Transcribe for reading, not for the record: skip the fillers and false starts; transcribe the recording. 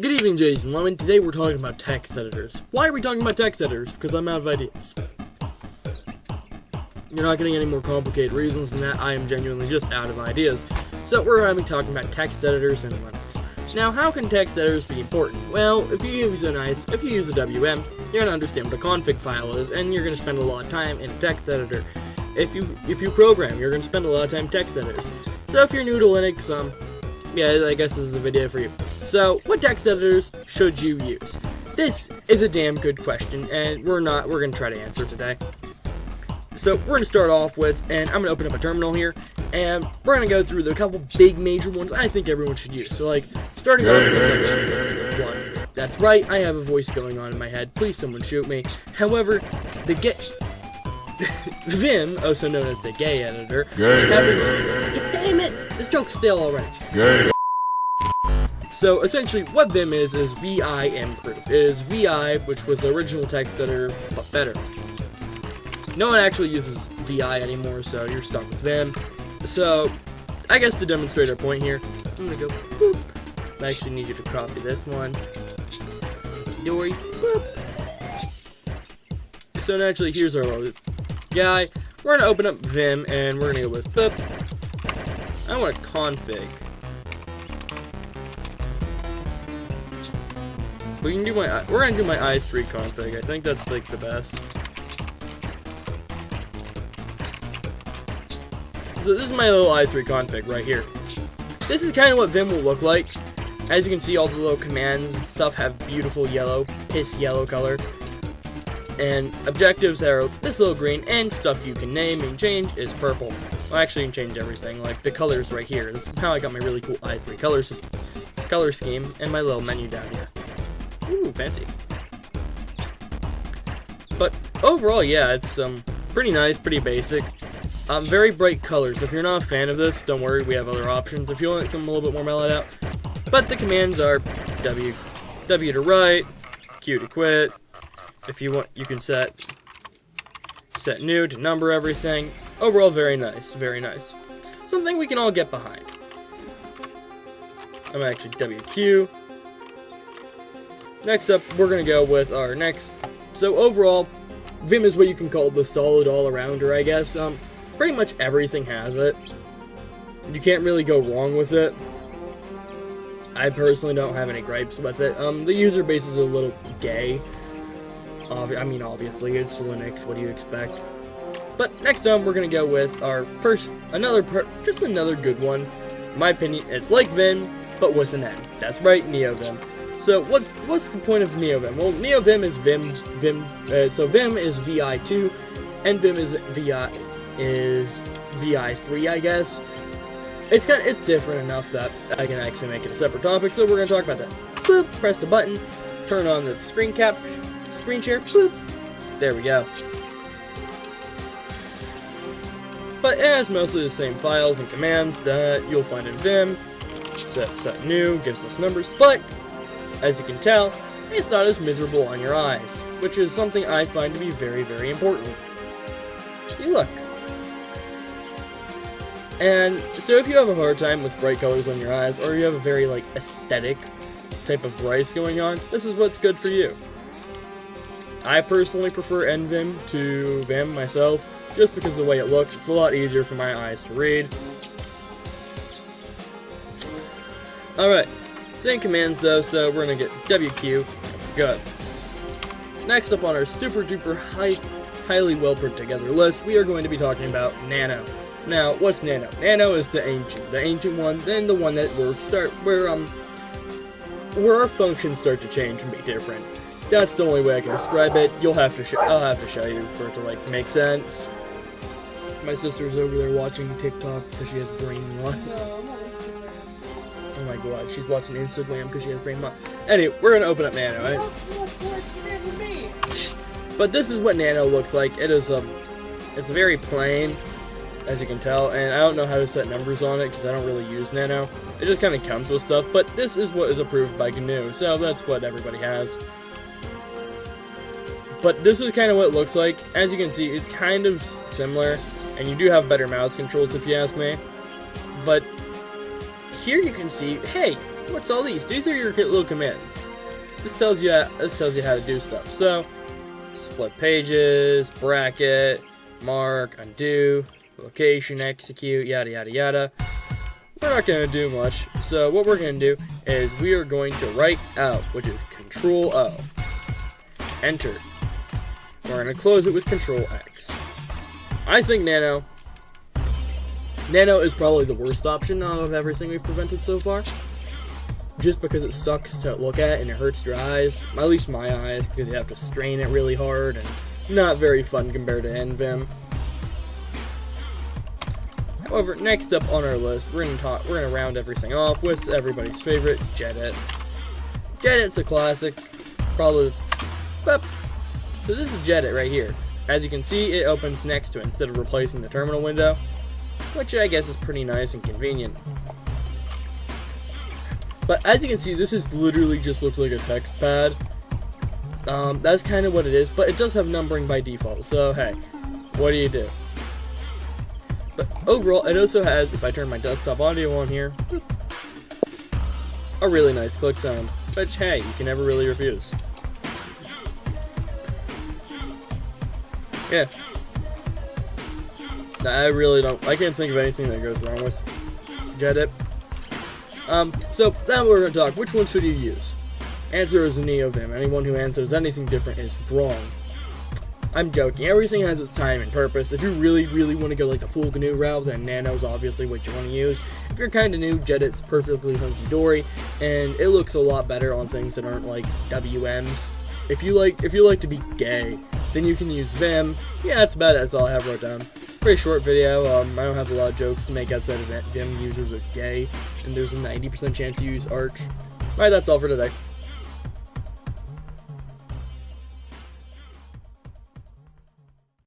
Good evening, Jason Lemon. Today we're talking about text editors. Why are we talking about text editors? Because I'm out of ideas. You're not getting any more complicated reasons than that. I am genuinely just out of ideas. So we're going to be talking about text editors in Linux. Now, how can text editors be important? Well, if you use a WM, you're going to understand what a config file is, and you're going to spend a lot of time in a text editor. If you program, you're going to spend a lot of time in text editors. So if you're new to Linux, yeah, I guess this is a video for you. So, what text editors should you use? This is a damn good question, and we're going to try to answer today. So, we're going to start off with, and I'm going to open up a terminal here, and we're going to go through the couple big major ones I think everyone should use. So, like, starting off with one. That's right, I have a voice going on in my head. Please, someone shoot me. However, the Vim, also known as the gay editor, happens. Damn it! This joke's stale already. So essentially, what Vim is VI improved. It is VI, which was the original text editor, but better. No one actually uses VI anymore, so you're stuck with Vim. So, I guess to demonstrate our point here, I'm gonna go boop. I actually need you to copy this one. Dory, boop. So naturally, here's our little guy. We're gonna open up Vim, and we're gonna go with boop. I want a config. We're gonna do my i3 config. I think that's like the best. So this is my little i3 config right here. This is kind of what Vim will look like. As you can see, all the little commands and stuff have beautiful yellow, piss yellow color. And objectives are this little green, and stuff you can name and change is purple. Well, actually, you can change everything, like the colors right here. This is how I got my really cool i3 color scheme, and my little menu down here. Ooh, fancy. But overall, yeah, it's pretty nice, pretty basic. Very bright colors. If you're not a fan of this, don't worry, we have other options if you want something a little bit more mellowed out. But the commands are W to write, Q to quit. If you want, you can set new to number everything. Overall, very nice, very nice. Something we can all get behind. I'm actually WQ. Next up, we're going to go with our next. So overall, Vim is what you can call the solid all-arounder, I guess. Pretty much everything has it. You can't really go wrong with it. I personally don't have any gripes with it. The user base is a little gay. I mean, obviously, it's Linux. What do you expect? But next up, we're going to go with our first, just another good one. In my opinion, it's like Vim, but with an N. That's right, NeoVim. So what's the point of NeoVim? Well, NeoVim is so Vim is VI2, and Vim is VI3, I guess. It's different enough that I can actually make it a separate topic, so we're gonna talk about that. Boop, press the button, turn on the screen share, boop. There we go. But it has mostly the same files and commands that you'll find in Vim. Set new, gives us numbers, but as you can tell, it's not as miserable on your eyes, which is something I find to be very, very important. See, look. And so if you have a hard time with bright colors on your eyes, or you have a very, like, aesthetic type of rice going on, this is what's good for you. I personally prefer Nvim to Vim myself, just because of the way it looks. It's a lot easier for my eyes to read. Alright. Same commands though, so we're gonna get WQ. Good. Next up on our super duper highly well put together list, we are going to be talking about Nano. Now, what's Nano? Nano is the ancient one, then the one that where our functions start to change and be different. That's the only way I can describe it. I'll have to show you for it to like make sense. My sister's over there watching TikTok because she has brain rot. Oh my god, she's watching Instagram because she has brain rot. Anyway, we're gonna open up Nano, right? But this is what Nano looks like. It's very plain, as you can tell, and I don't know how to set numbers on it because I don't really use Nano. It just kind of comes with stuff, but this is what is approved by GNU, so that's what everybody has. But this is kind of what it looks like. As you can see, it's kind of similar, and you do have better mouse controls if you ask me. But here you can see, hey, What's all these? These are your little commands. This tells you how to do stuff. So, flip pages, bracket, mark, undo, location, execute, yada yada yada. We're not going to do much, so what we're going to do is we are going to write out, which is Control O. Enter. We're going to close it with Control X. I think Nano is probably the worst option of everything we've prevented so far. Just because it sucks to look at and it hurts your eyes, at least my eyes, because you have to strain it really hard and not very fun compared to Nvim. However, next up on our list, we're gonna round everything off with everybody's favorite, Jedit. Jedit's a classic, probably. So this is Jedit right here. As you can see, it opens next to it instead of replacing the terminal window, which I guess is pretty nice and convenient. But as you can see, this is literally just looks like a text pad. That's kind of what it is, but it does have numbering by default, so hey, what do you do? But overall, it also has, if I turn my desktop audio on here, a really nice click sound, which hey, you can never really refuse. Yeah. I can't think of anything that goes wrong with Jedit. So now we're going to talk, which one should you use? Answer is Nvim. Anyone who answers anything different is wrong. I'm joking. Everything has its time and purpose. If you really, really want to go like the full GNU route, then Nano's obviously what you want to use. If you're kind of new, Jedit's perfectly hunky-dory, and it looks a lot better on things that aren't like WMs. If you like to be gay, then you can use Vim. Yeah, that's about it. That's all I have wrote down. Pretty short video. I don't have a lot of jokes to make outside of that. Vim users are gay, and there's a 90% chance to use Arch. Alright, that's all for today.